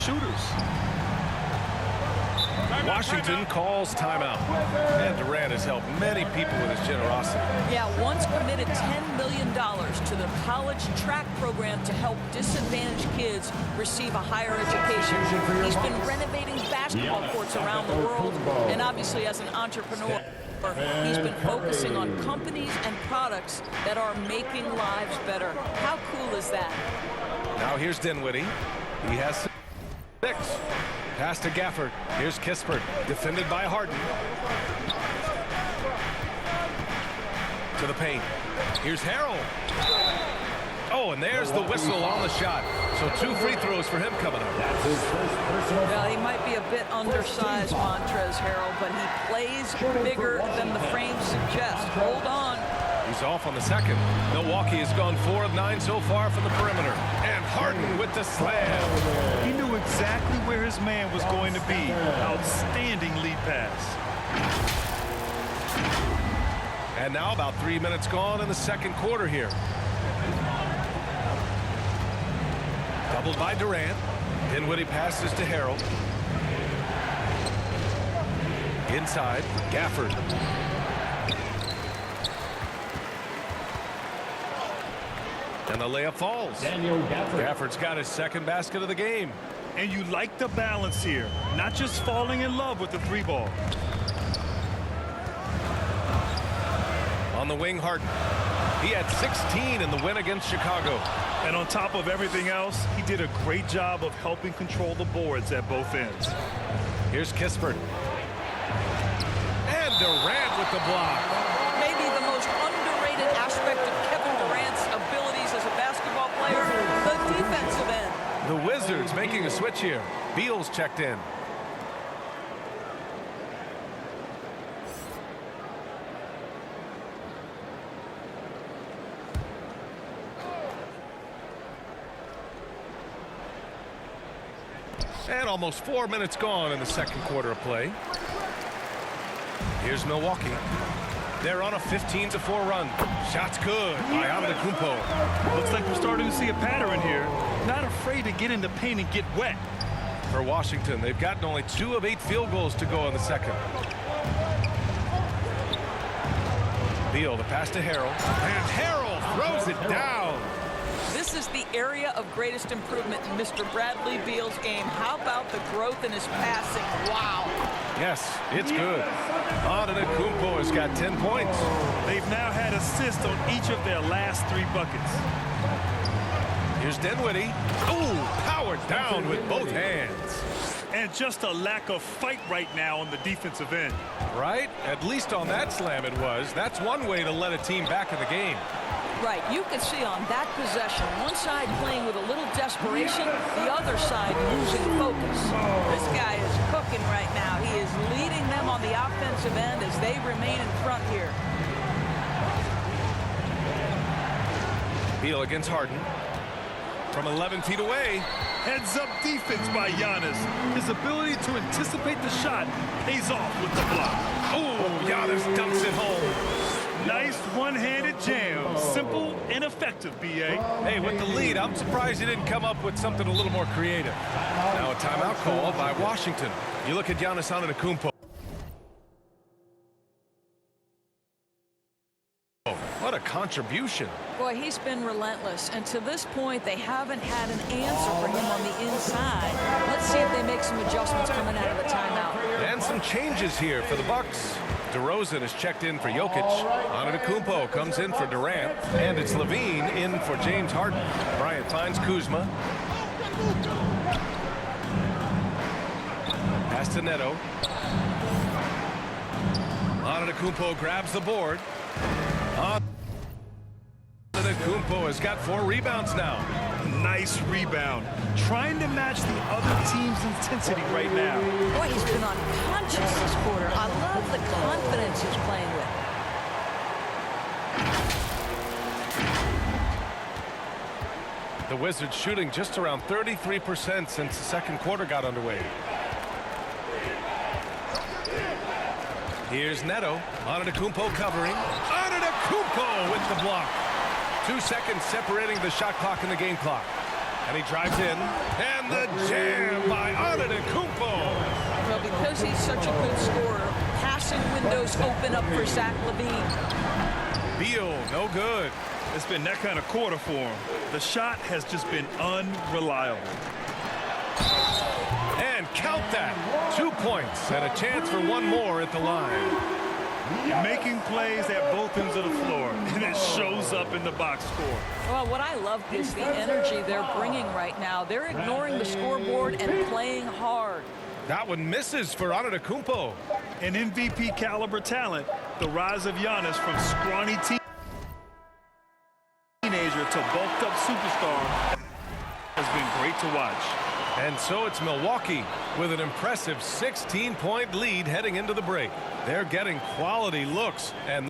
shooters. Washington calls timeout. And Durant has helped many people with his generosity. Yeah, once committed $10 million to the college track program to help disadvantaged kids receive a higher education. He's been renovating basketball courts around the world, and obviously as an entrepreneur, he's been focusing on companies and products that are making lives better. How cool is that? Now here's Dinwiddie. He has 6. Pass to Gafford. Here's Kispert, defended by Harden. To the paint. Here's Harrell. Oh, and there's the whistle on the shot. So 2 free throws for him coming up. Well, he might be a bit undersized, Montrezl Harrell, but he plays bigger than the frame suggests. Hold on. He's off on the second. Milwaukee has gone 4 of 9 so far from the perimeter. And Harden with the slam. He knew exactly where his man was going to be. Outstanding lead pass. And now about 3 minutes gone in the second quarter here. Doubled by Durant. Dinwiddie passes to Harrell. Inside, Gafford. And the layup falls. Gafford's got his second basket of the game. And you like the balance here. Not just falling in love with the 3-ball. On the wing, Harden. He had 16 in the win against Chicago. And on top of everything else, he did a great job of helping control the boards at both ends. Here's Kispert. And Durant with the block. Maybe the most underrated aspect of Kevin Durant's abilities as a basketball player, the defensive end. The Wizards making a switch here. Beal's checked in. And almost 4 minutes gone in the second quarter of play. Here's Milwaukee. They're on a 15-4 run. Shot's good by Antetokounmpo. Looks like we're starting to see a pattern here. Not afraid to get in the paint and get wet. For Washington, they've gotten only 2 of 8 field goals to go in the second. Beal, the pass to Harrell. And Harrell throws it down. This is the area of greatest improvement in Mr. Bradley Beal's game. How about the growth in his passing? Wow. Yes, it's good. Antetokounmpo has got 10 points. They've now had assists on each of their last 3 buckets. Here's Dinwiddie. Oh, powered down with both hands. And just a lack of fight right now on the defensive end. Right? At least on that slam it was. That's one way to let a team back in the game. Right, you can see on that possession, one side playing with a little desperation, the other side losing focus. This guy is cooking right now. He is leading them on the offensive end as they remain in front here. Beal against Harden. From 11 feet away. Heads-up defense by Giannis. His ability to anticipate the shot pays off with the block. Oh, Giannis dumps it home. Nice one-handed jam. Simple and effective, B.A. Hey, with the lead, I'm surprised he didn't come up with something a little more creative. Now a timeout call by Washington. You look at Giannis Antetokounmpo. What a contribution. Boy, he's been relentless, and to this point, they haven't had an answer for him on the inside. Let's see if they make some adjustments coming out of the timeout. And some changes here for the Bucks. DeRozan is checked in for Jokic. Antetokounmpo comes in for Durant. And it's Levine in for James Harden. Bryant finds Kuzma. Pass to Neto. Antetokounmpo grabs the board. Antetokounmpo has got 4 rebounds now. Nice rebound. Trying to match the other team's intensity right now. Boy, he's been unconscious this quarter. I love the confidence he's playing with. The Wizards shooting just around 33% since the second quarter got underway. Here's Neto. Antetokounmpo covering. Antetokounmpo with the block. 2 seconds separating the shot clock and the game clock. And he drives in. And the jam by Antetokounmpo. Well, because he's such a good scorer, passing windows open up for Zach LaVine. Beal, no good. It's been that kind of quarter for him. The shot has just been unreliable. And count that. 2 points and a chance for one more at the line. Making plays at both ends of the floor, and it shows up in the box score. Well, what I love is the energy they're bringing right now. They're ignoring the scoreboard and playing hard. That one misses for Antetokounmpo. An MVP caliber talent, the rise of Giannis from scrawny teenager to bulked up superstar has been great to watch. And so it's Milwaukee with an impressive 16-point lead heading into the break. They're getting quality looks, and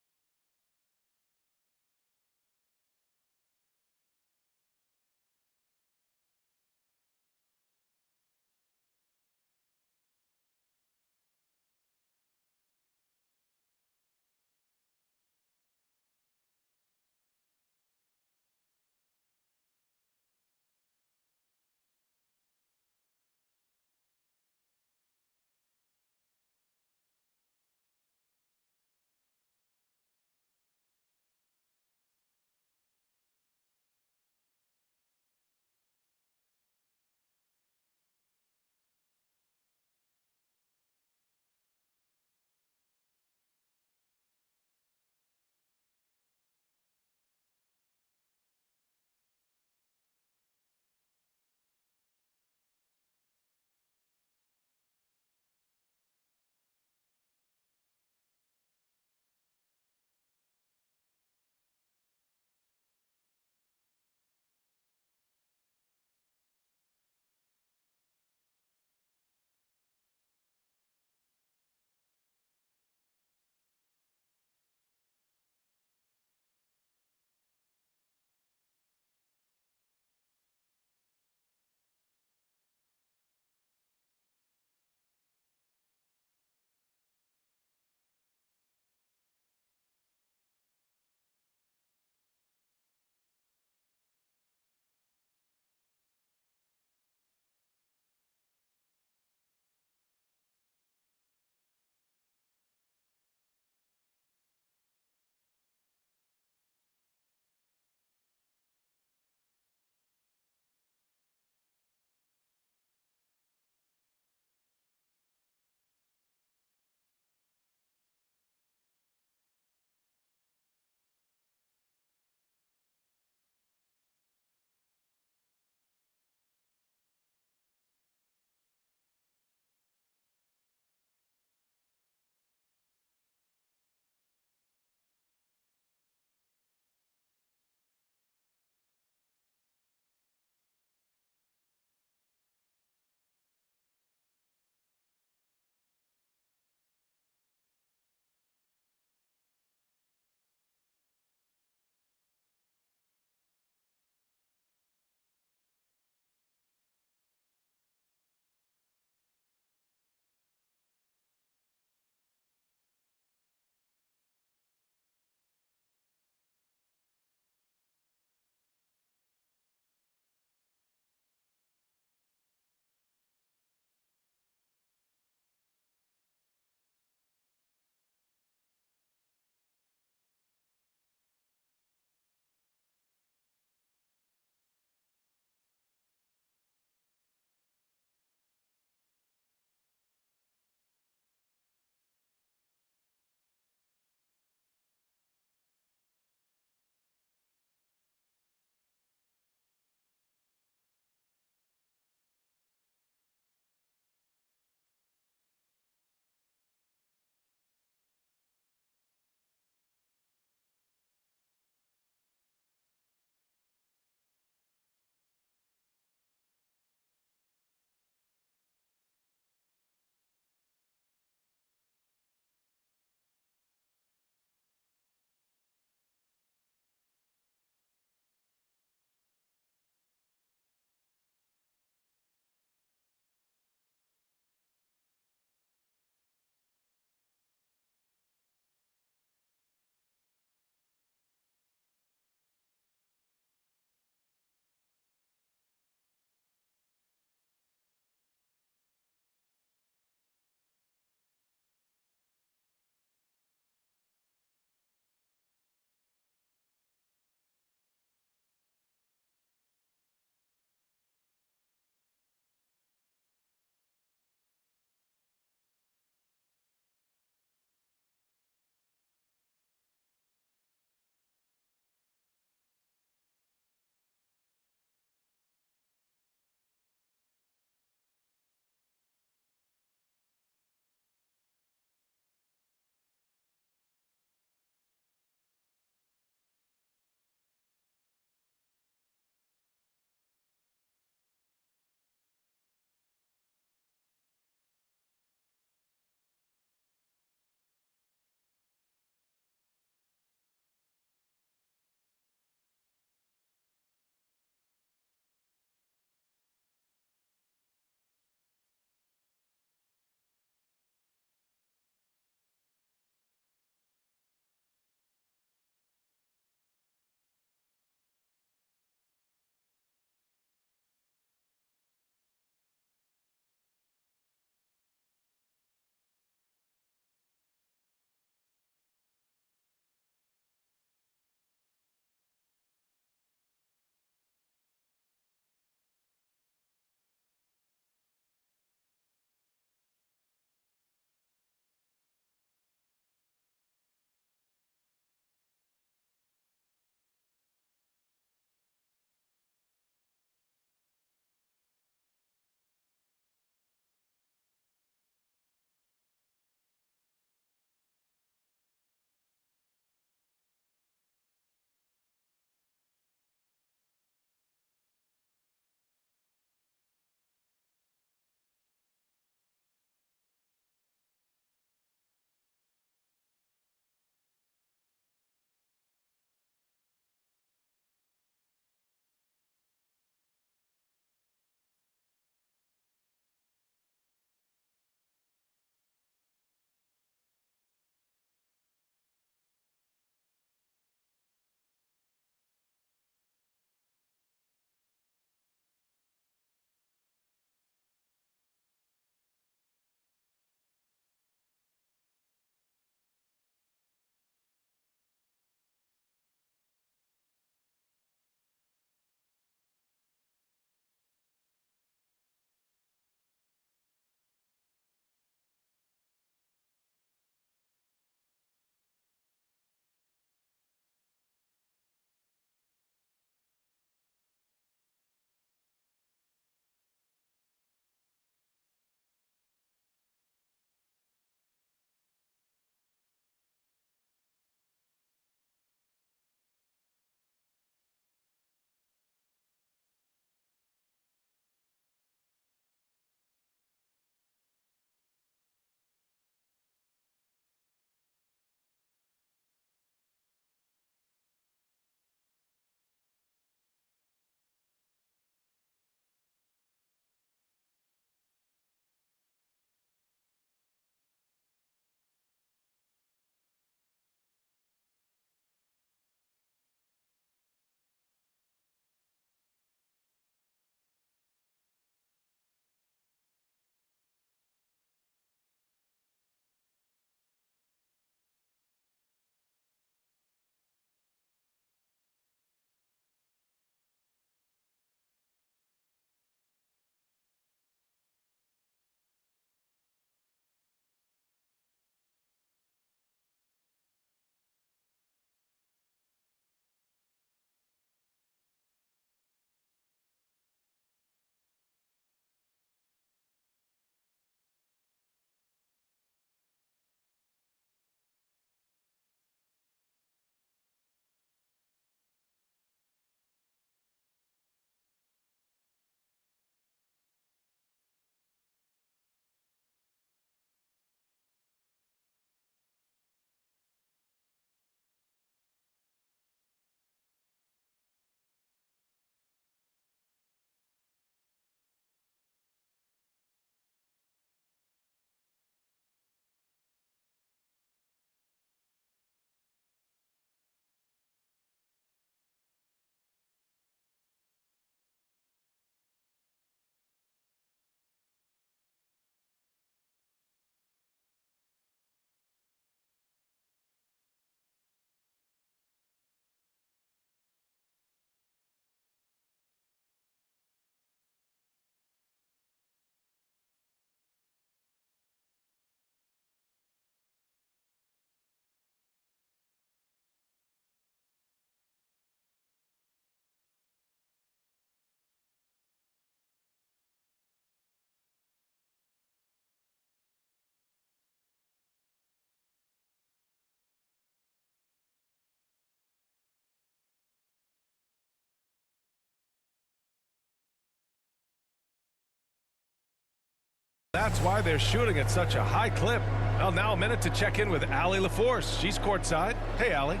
That's why they're shooting at such a high clip. Well, now a minute to check in with Allie LaForce. She's courtside. Hey, Allie.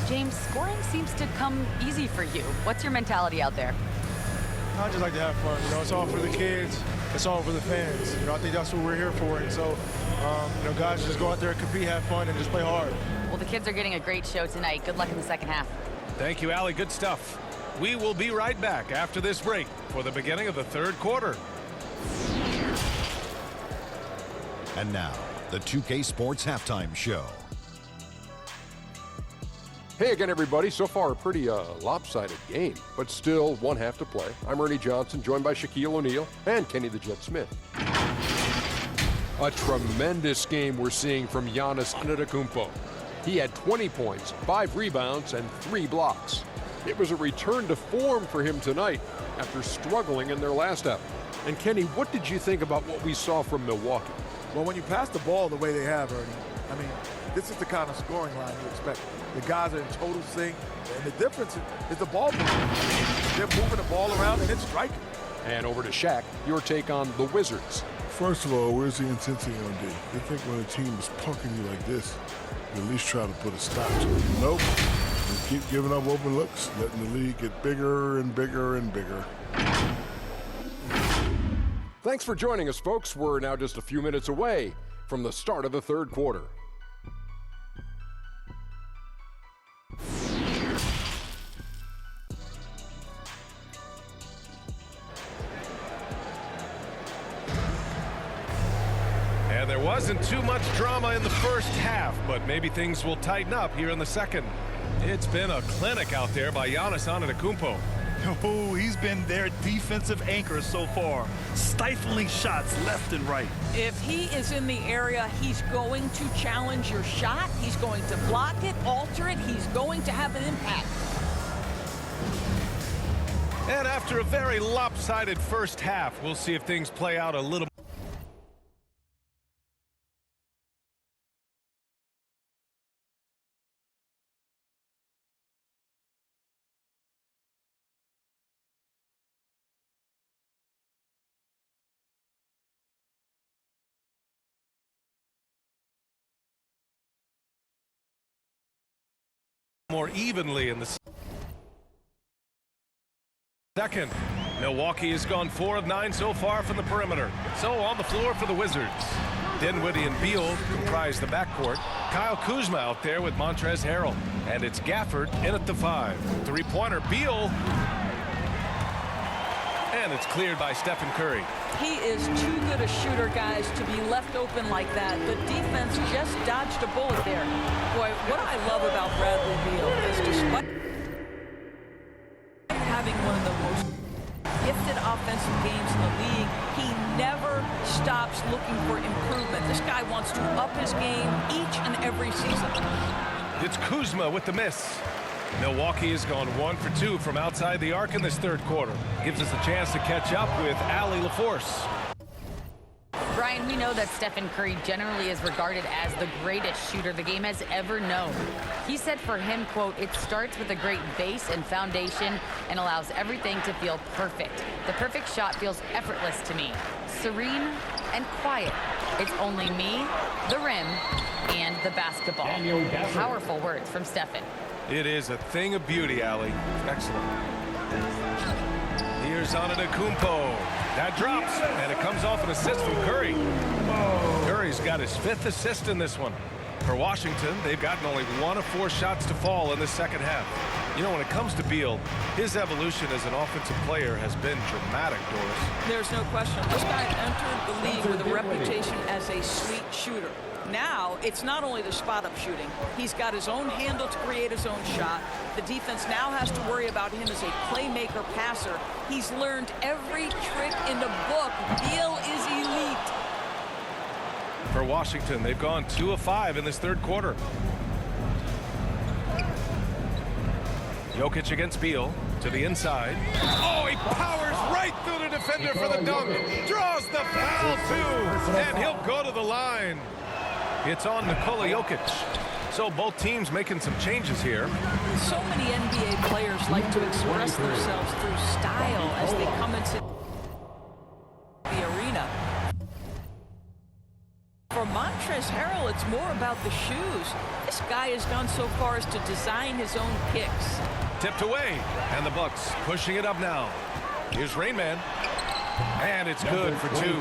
James, scoring seems to come easy for you. What's your mentality out there? I just like to have fun. You know, it's all for the kids. It's all for the fans. You know, I think that's what we're here for. And so, you know, guys, just go out there and compete, have fun, and just play hard. Well, the kids are getting a great show tonight. Good luck in the second half. Thank you, Allie. Good stuff. We will be right back after this break for the beginning of the third quarter. And now, the 2K Sports Halftime Show. Hey again, everybody. So far, a pretty lopsided game, but still one half to play. I'm Ernie Johnson, joined by Shaquille O'Neal and Kenny the Jet Smith. A tremendous game we're seeing from Giannis Antetokounmpo. He had 20 points, 5 rebounds, and 3 blocks. It was a return to form for him tonight after struggling in their last effort. And Kenny, what did you think about what we saw from Milwaukee? Well, when you pass the ball the way they have, Ernie, I mean, this is the kind of scoring line you expect. The guys are in total sync, and the difference is the ball movement. They're moving the ball around, and it's striking. And over to Shaq, your take on the Wizards. First of all, where's the intensity on D? You think when a team is punking you like this, you at least try to put a stop to it. Nope. You keep giving up open looks, letting the league get bigger and bigger and bigger. Thanks for joining us, folks. We're now just a few minutes away from the start of the third quarter. And there wasn't too much drama in the first half, but maybe things will tighten up here in the second. It's been a clinic out there by Giannis Antetokounmpo. Oh, he's been their defensive anchor so far, stifling shots left and right. If he is in the area, he's going to challenge your shot. He's going to block it, alter it. He's going to have an impact. And after a very lopsided first half, we'll see if things play out a little. More evenly in the second. Milwaukee has gone 4 of 9 so far from the perimeter. So on the floor for the Wizards, Dinwiddie and Beal comprise the backcourt. Kyle Kuzma out there with Montrezl Harrell. And it's Gafford in at the 5. Three-pointer, Beal. And it's cleared by Stephen Curry. He is too good a shooter, guys, to be left open like that. The defense just dodged a bullet there. Boy, what I love about Bradley Beal is despite having one of the most gifted offensive games in the league, he never stops looking for improvement. This guy wants to up his game each and every season. It's Kuzma with the miss. Milwaukee has gone 1 for 2 from outside the arc in this third quarter. Gives us a chance to catch up with Allie LaForce. Brian, we know that Stephen Curry generally is regarded as the greatest shooter the game has ever known. He said for him, quote, "It starts with a great base and foundation and allows everything to feel perfect. The perfect shot feels effortless to me. Serene and quiet. It's only me, the rim, and the basketball." Powerful words from Stephen. It is a thing of beauty, Allie. Excellent. Here's Antetokounmpo. That drops, and it comes off an assist from Curry. Curry's got his 5th assist in this one. For Washington, they've gotten only 1 of 4 shots to fall in the second half. You know, when it comes to Beal, his evolution as an offensive player has been dramatic, Doris. There's no question. This guy entered the league with a reputation as a sweet shooter. Now, it's not only the spot-up shooting. He's got his own handle to create his own shot. The defense now has to worry about him as a playmaker passer. He's learned every trick in the book. Beal is elite. For Washington, they've gone 2 of 5 in this third quarter. Jokic against Beal to the inside. Oh, he powers right through the defender for the dunk. Draws the foul, too. And he'll go to the line. It's on Nikola Jokic. So both teams making some changes here. So many NBA players like to express themselves through style as they come into the arena. For Montrezl Harrell, it's more about the shoes. This guy has gone so far as to design his own kicks. Tipped away, and the Bucks pushing it up now. Here's Rain Man, and it's good for 2.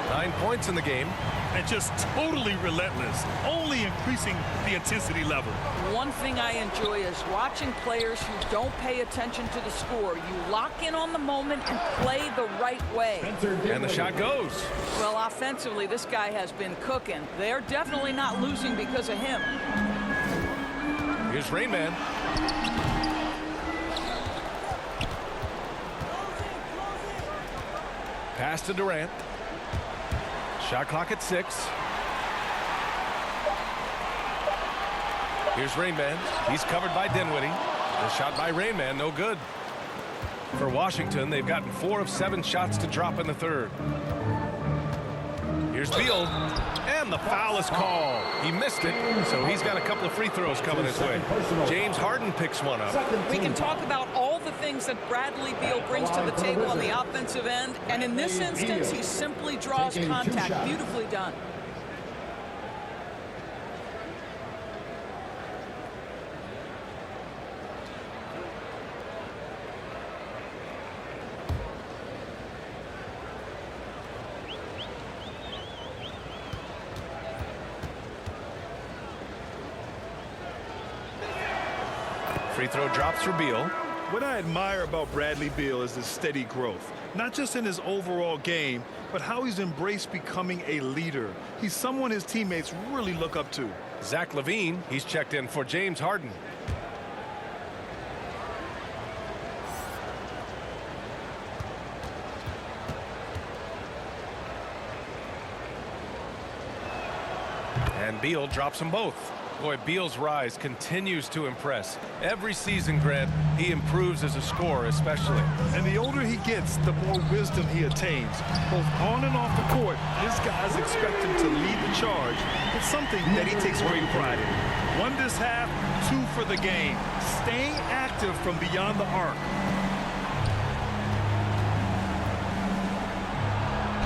9 points in the game. And just totally relentless, only increasing the intensity level. One thing I enjoy is watching players who don't pay attention to the score. You lock in on the moment and play the right way. And the shot goes. Well, offensively, this guy has been cooking. They're definitely not losing because of him. Here's Rain Man. Pass to Durant. Shot clock at 6. Here's Rain Man. He's covered by Dinwiddie. The shot by Rain Man, no good. For Washington, they've gotten 4 of 7 shots to drop in the third. Here's Beal, and the foul is called. He missed it, so he's got a couple of free throws coming his way. James Harden picks one up. We can talk about all the things that Bradley Beal brings to the table on the offensive end, and in this instance, he simply draws contact. Beautifully done. Free throw drops for Beal. What I admire about Bradley Beal is his steady growth, not just in his overall game, but how he's embraced becoming a leader. He's someone his teammates really look up to. Zach LaVine, he's checked in for James Harden. And Beal drops them both. Boy, Beal's rise continues to impress. Every season, Grant, he improves as a scorer especially. And the older he gets, the more wisdom he attains. Both on and off the court, his guys expect him to lead the charge. It's something that he takes great pride in. 1 this half, 2 for the game. Staying active from beyond the arc.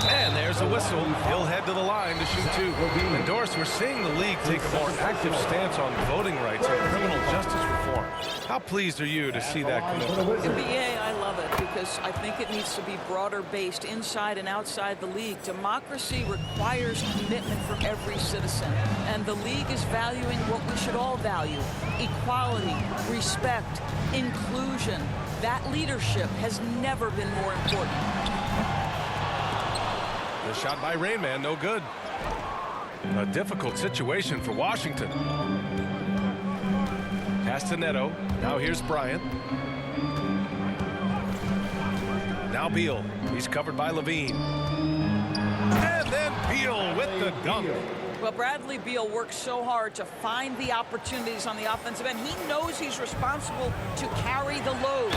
And there's a whistle. He'll head to the line to shoot 2. And Doris, we're seeing the league take a more active stance on voting rights and criminal justice reform. How pleased are you to see that commitment? NBA, I love it because I think it needs to be broader based inside and outside the league. Democracy requires commitment from every citizen. And the league is valuing what we should all value. Equality, respect, inclusion. That leadership has never been more important. The shot by Rain Man, no good. A difficult situation for Washington. Pass to Neto. Now here's Bryant. Now Beal. He's covered by LaVine. And then Beal with the dunk. Well, Bradley Beal works so hard to find the opportunities on the offensive end. He knows he's responsible to carry the load.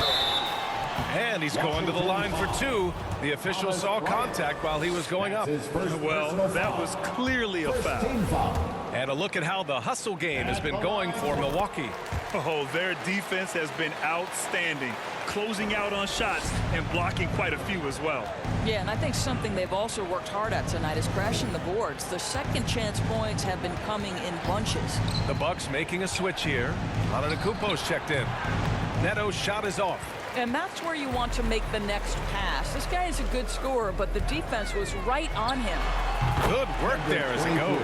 And he's going to the line for 2. The official saw contact while he was going up. Well, that was clearly a foul. And a look at how the hustle game has been going for Milwaukee. Oh, their defense has been outstanding, closing out on shots and blocking quite a few as well. Yeah, and I think something they've also worked hard at tonight is crashing the boards. The second chance points have been coming in bunches. The Bucks making a switch here. Antetokounmpo's checked in. Neto's shot is off. And that's where you want to make the next pass. This guy is a good scorer, but the defense was right on him. Good work there as it goes.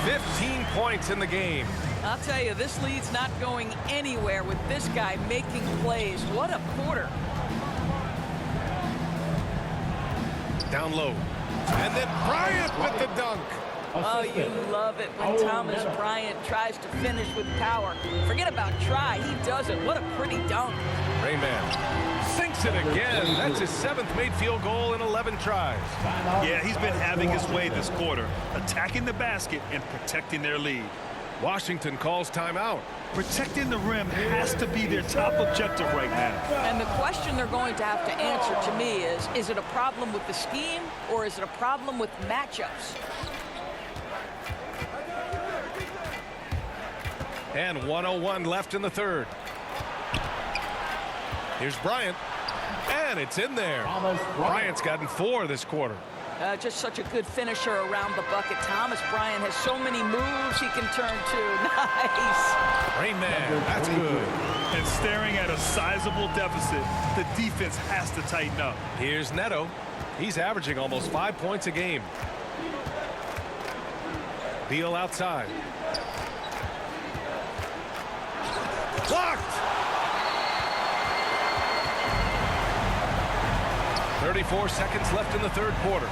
15 points in the game. I'll tell you, this lead's not going anywhere with this guy making plays. What a quarter. Down low. And then Bryant with the dunk. Oh, you love it when Thomas Bryant tries to finish with power. Forget about try. He does it. What a pretty dunk. Rain Man sinks it again. That's his 7th made field goal in 11 tries. Yeah, he's been having his way this quarter, attacking the basket and protecting their lead. Washington calls timeout. Protecting the rim has to be their top objective right now. And the question they're going to have to answer to me is it a problem with the scheme or is it a problem with matchups? And 1:01 left in the third. Here's Bryant. And it's in there. Bryant's gotten 4 this quarter. Just such a good finisher around the bucket. Thomas Bryant has so many moves he can turn to. Nice. Rain Man, that's good. And staring at a sizable deficit, the defense has to tighten up. Here's Neto. He's averaging almost 5 points a game. Beal outside. Blocked! 34 seconds left in the third quarter.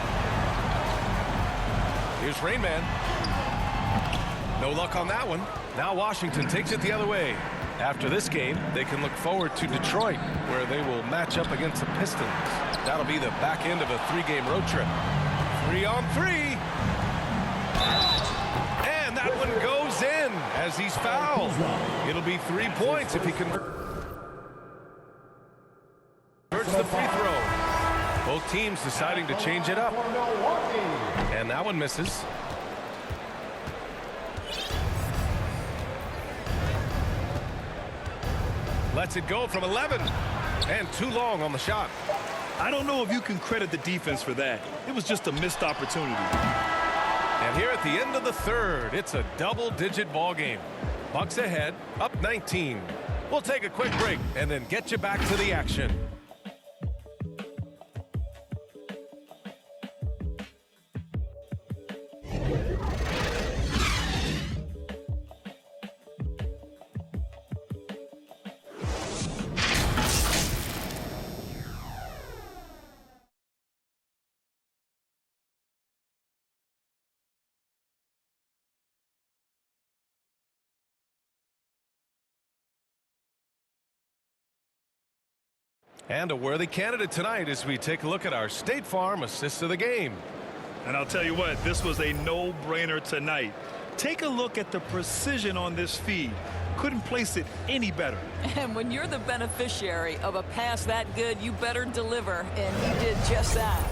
Here's Rain Man. No luck on that one. Now Washington takes it the other way. After this game, they can look forward to Detroit, where they will match up against the Pistons. That'll be the back end of a 3-game road trip. 3-on-3. And that one goes in as he's fouled. It'll be 3 points if he converts the free throw. Both teams deciding to change it up. And that one misses. Lets it go from 11. And too long on the shot. I don't know if you can credit the defense for that. It was just a missed opportunity. And here at the end of the third, it's a double-digit ball game. Bucks ahead, up 19. We'll take a quick break and then get you back to the action. And a worthy candidate tonight as we take a look at our State Farm assist of the game. And I'll tell you what, this was a no-brainer tonight. Take a look at the precision on this feed. Couldn't place it any better. And when you're the beneficiary of a pass that good, you better deliver. And he did just that.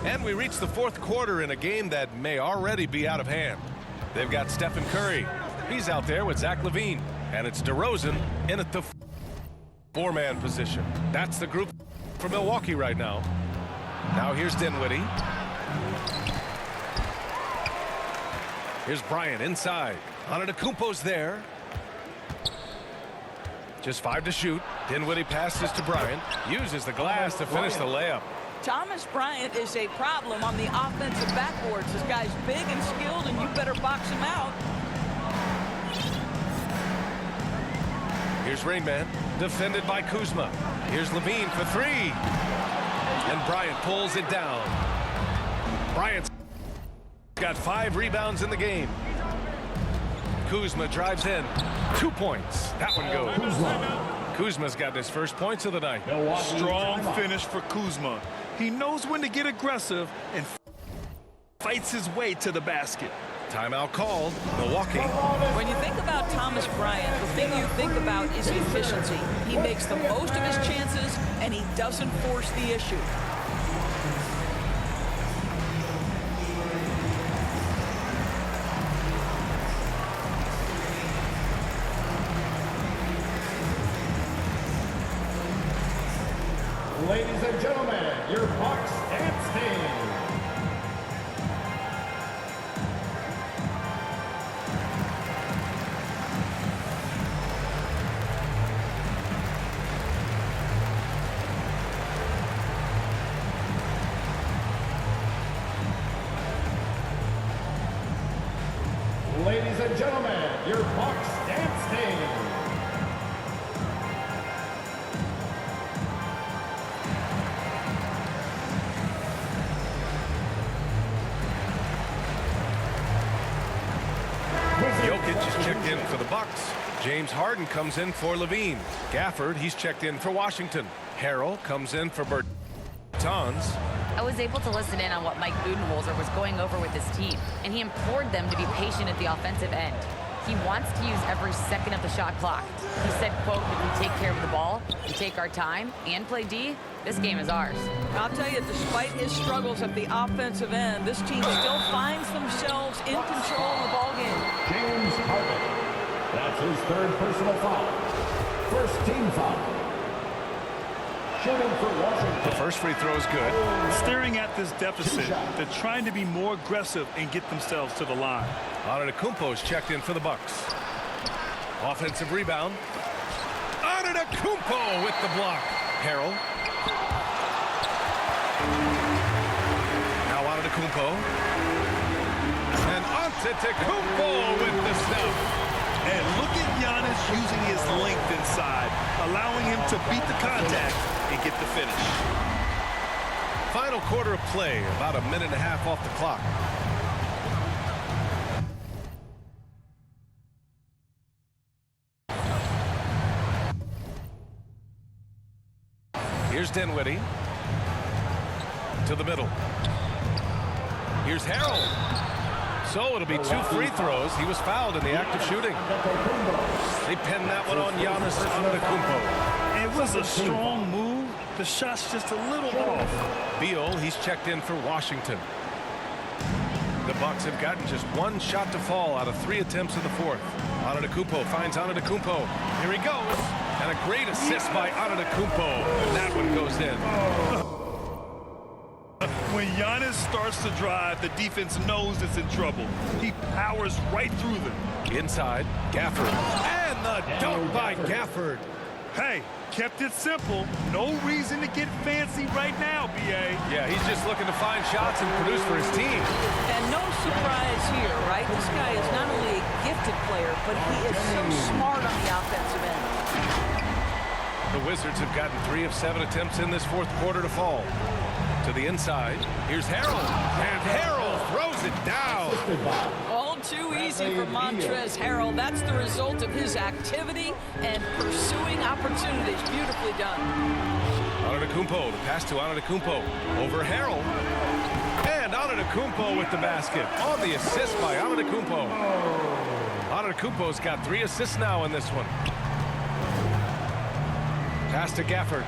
And we reach the fourth quarter in a game that may already be out of hand. They've got Stephen Curry. He's out there with Zach LaVine. And it's DeRozan in at the four-man position. That's the group for Milwaukee right now. Now here's Dinwiddie. Here's Bryant inside. Antetokounmpo's there. Just 5 to shoot. Dinwiddie passes to Bryant. Uses the glass to finish the layup. Thomas Bryant is a problem on the offensive backboards. This guy's big and skilled, and you better box him out. Here's Rain Man, defended by Kuzma. Here's LaVine for 3. And Bryant pulls it down. Bryant's got 5 rebounds in the game. Kuzma drives in. 2 points. That one goes. Kuzma's got his first points of the night. Strong finish for Kuzma. He knows when to get aggressive and fights his way to the basket. Timeout called. Milwaukee. When you think about Thomas Bryant, the thing you think about is efficiency. He makes the most of his chances, and he doesn't force the issue. Ladies and gentlemen, your Bucks dance team. Ladies and gentlemen, your Bucks dance team. Jokic is checked in for the Bucks. James Harden comes in for LaVine. Gafford, he's checked in for Washington. Harrell comes in for Bertans. I was able to listen in on what Mike Budenholzer was going over with his team, and he implored them to be patient at the offensive end. He wants to use every second of the shot clock. He said, quote, if we take care of the ball, we take our time, and play D, this game is ours. I'll tell you, despite his struggles at the offensive end, this team still finds themselves in control of the ball game. James Harden. That's That's his third personal foul. First team foul. Shooting for Washington. The first free throw is good. Staring at this deficit, they're trying to be more aggressive and get themselves to the line. Antetokounmpo is checked in for the Bucks. Offensive rebound. Antetokounmpo with the block. Harrell. Now Antetokounmpo. And Antetokounmpo with the stuff. And look at Giannis using his length inside, allowing him to beat the contact and get the finish. Final quarter of play, about a minute and a half off the clock. Here's Dinwiddie to the middle. Here's Harrell. So it'll be 2 free throws. He was fouled in the act of shooting. They pinned that one on Giannis Antetokounmpo. It was a strong move. The shot's just a little off. Beal, he's checked in for Washington. The Bucks have gotten just 1 shot to fall out of 3 attempts in the fourth. Antetokounmpo finds Antetokounmpo. Here he goes. And a great assist by Antetokounmpo. And that one goes in. When Giannis starts to drive, the defense knows it's in trouble. He powers right through them. Inside, Gafford. And the dunk by Gafford. Hey, kept it simple. No reason to get fancy right now, B.A. Yeah, he's just looking to find shots and produce for his team. And no surprise here, right? This guy is not only a gifted player, but he is so smart on the offensive end. The Wizards have gotten 3 of 7 attempts in this fourth quarter to fall. To the inside, here's Harrell. And Harrell throws it down. All too easy for Montrezl Harrell. That's the result of his activity and pursuing opportunities. Beautifully done. Antetokounmpo, the pass to Antetokounmpo. Over Harrell. And Antetokounmpo with the basket. On the assist by Antetokounmpo. Antetokounmpo's got 3 assists now in this one. Pass to Gafford.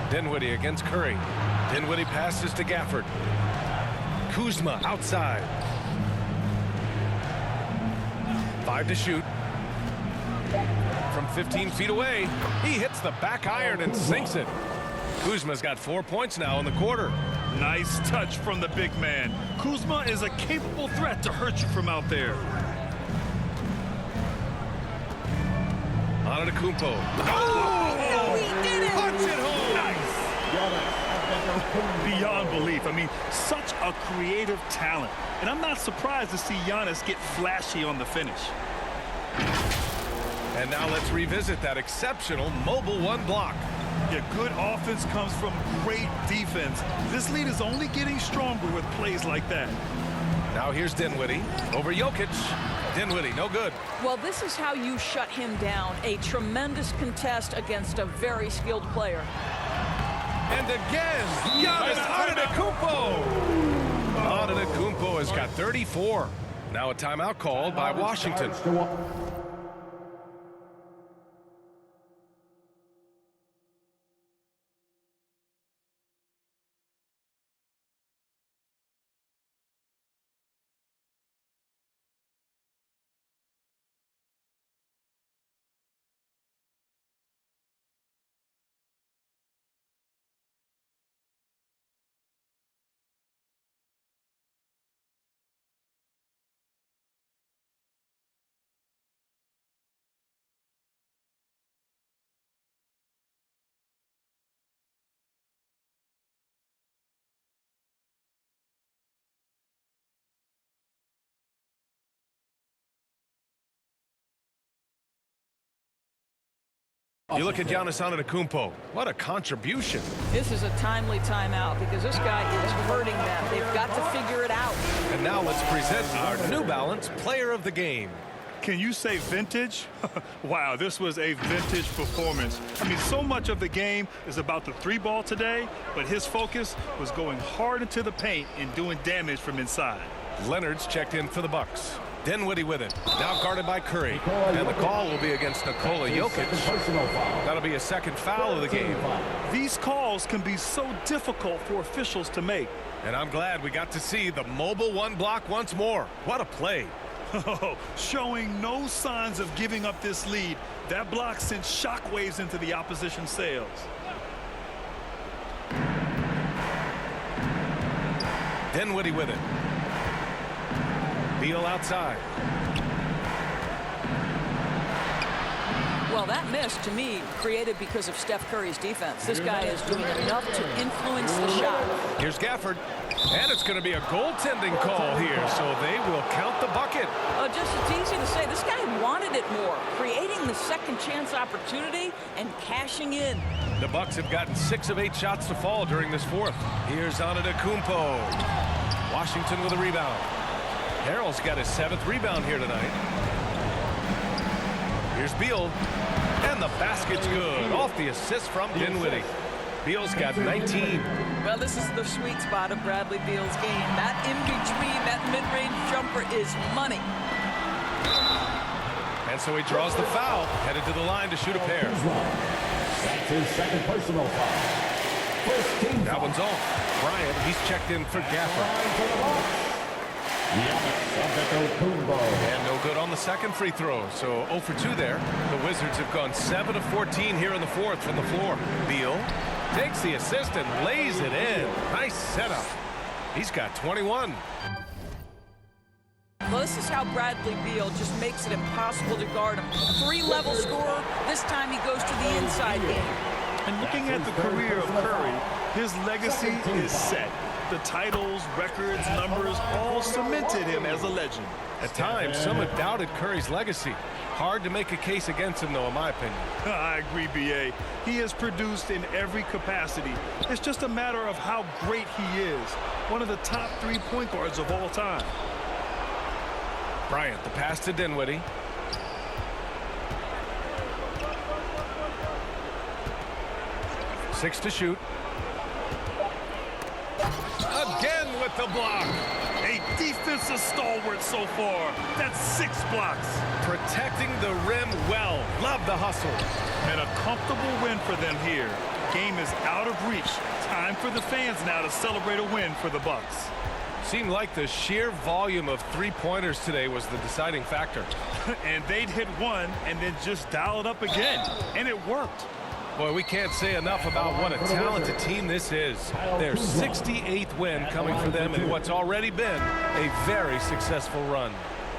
Dinwiddie against Curry. Dinwiddie passes to Gafford. Kuzma outside. 5 to shoot. From 15 feet away, he hits the back iron and sinks it. Kuzma's got 4 points now in the quarter. Nice touch from the big man. Kuzma is a capable threat to hurt you from out there. Antetokounmpo. Oh, no, he didn't. Punch it home. Nice. Beyond belief. I mean, such a creative talent. And I'm not surprised to see Giannis get flashy on the finish. And now let's revisit that exceptional mobile 1 block. Yeah, good offense comes from great defense. This lead is only getting stronger with plays like that. Now here's Dinwiddie over Jokic. Dinwiddie, no good. Well, this is how you shut him down. A tremendous contest against a very skilled player. And again, Giannis Antetokounmpo. Antetokounmpo has got 34. Now a timeout called by Washington. You look at Giannis Antetokounmpo. What a contribution. This is a timely timeout because this guy is hurting them. They've got to figure it out. And now let's present our New Balance Player of the Game. Can you say vintage? Wow, this was a vintage performance. I mean, so much of the game is about the 3-ball today, but his focus was going hard into the paint and doing damage from inside. Leonard's checked in for the Bucks. Dinwiddie with it. Now guarded by Curry. And the call will be against Nikola Jokic. That'll be a second foul of the game. These calls can be so difficult for officials to make. And I'm glad we got to see the mobile 1 block once more. What a play. Showing no signs of giving up this lead. That block sent shockwaves into the opposition sails. Dinwiddie with it. Beal outside. Well, that miss, to me, created because of Steph Curry's defense. This guy is doing enough to influence the shot. Here's Gafford. And it's going to be a goaltending call here, so they will count the bucket. Just it's easy to say. This guy wanted it more, creating the second chance opportunity and cashing in. The Bucks have gotten 6 of 8 shots to fall during this fourth. Here's Antetokounmpo. Washington with a rebound. Harrell's got his 7th rebound here tonight. Here's Beal. And the basket's good. Off the assist from Dinwiddie. Beal's got 19. Well, this is the sweet spot of Bradley Beal's game. That in-between, that mid-range jumper is money. And so he draws the foul, headed to the line to shoot a pair. That's his second personal foul. First team That foul. one's off. Bryant, he's checked in for Gafford. Line for the Bucks. Antetokounmpo. And no good on the second free throw, so 0 for 2 there. The Wizards have gone 7 of 14 here in the fourth from the floor. Beal takes the assist and lays it in. Nice setup. He's got 21. Well, this is how Bradley Beal just makes it impossible to guard him. 3-level scorer. This time he goes to the inside game. And looking at the career of Curry, his legacy is set. The titles, records, numbers all cemented him as a legend. At times, some have doubted Curry's legacy. Hard to make a case against him, though, in my opinion. I agree, B.A. He has produced in every capacity. It's just a matter of how great he is. One of the top 3 point guards of all time. Bryant, the pass to Dinwiddie. Six to shoot. Again with the block. A defensive stalwart so far. That's 6 blocks. Protecting the rim well. Love the hustle. And a comfortable win for them here. Game is out of reach. Time for the fans now to celebrate a win for the Bucks. Seemed like the sheer volume of 3-pointers today was the deciding factor. And they'd hit one and then just dial it up again. And it worked. Boy, we can't say enough about what a talented team this is. Their 68th win coming for them in what's already been a very successful run.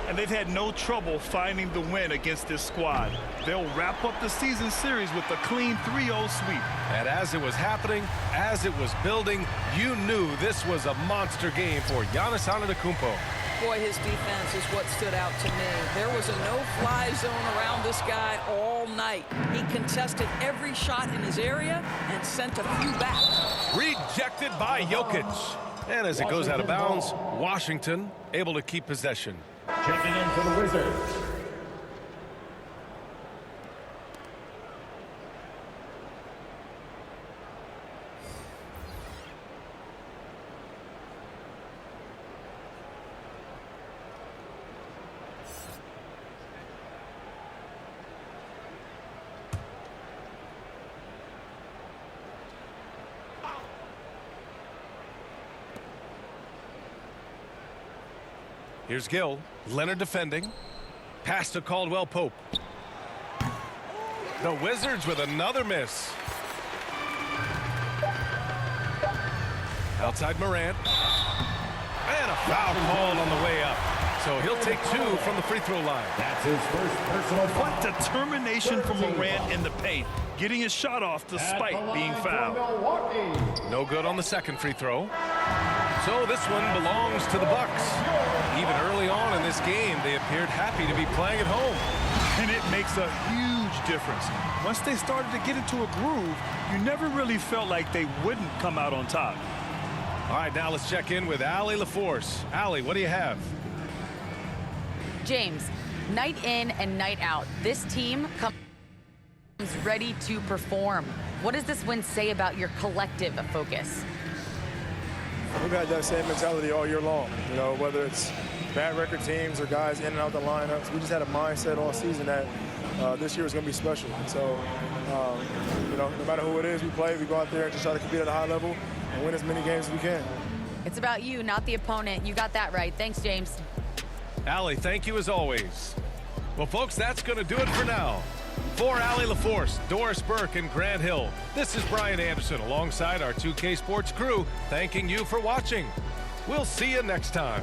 And they've had no trouble finding the win against this squad. They'll wrap up the season series with a clean 3-0 sweep. And as it was happening, as it was building, you knew this was a monster game for Giannis Antetokounmpo. Boy, his defense is what stood out to me. There was a no-fly zone around this guy all night. He contested every shot in his area and sent a few back. Rejected by Jokic. And as it goes out of bounds, Washington able to keep possession. Checking in for the Wizards. Here's Gill. Leonard defending. Pass to Caldwell Pope. The Wizards with another miss. Outside Morant. And a foul called on the way up. So he'll take 2 from the free throw line. That's his first personal foul. What determination from Morant in the paint. Getting his shot off despite being fouled. No good on the second free throw. So this one belongs to the Bucks. Even early on in this game, they appeared happy to be playing at home. And it makes a huge difference. Once they started to get into a groove, you never really felt like they wouldn't come out on top. All right, now let's check in with Allie LaForce. Allie, what do you have? James, night in and night out, this team comes ready to perform. What does this win say about your collective focus? We've had that same mentality all year long, you know, whether it's bad record teams or guys in and out the lineups. We just had a mindset all season that this year is going to be special. So, you know, no matter who it is we play, we go out there and just try to compete at a high level and win as many games as we can. It's about you, not the opponent. You got that right. Thanks, James. Allie, thank you as always. Well, folks, that's going to do it for now. For Allie LaForce, Doris Burke, and Grant Hill, this is Brian Anderson alongside our 2K Sports crew, thanking you for watching. We'll see you next time.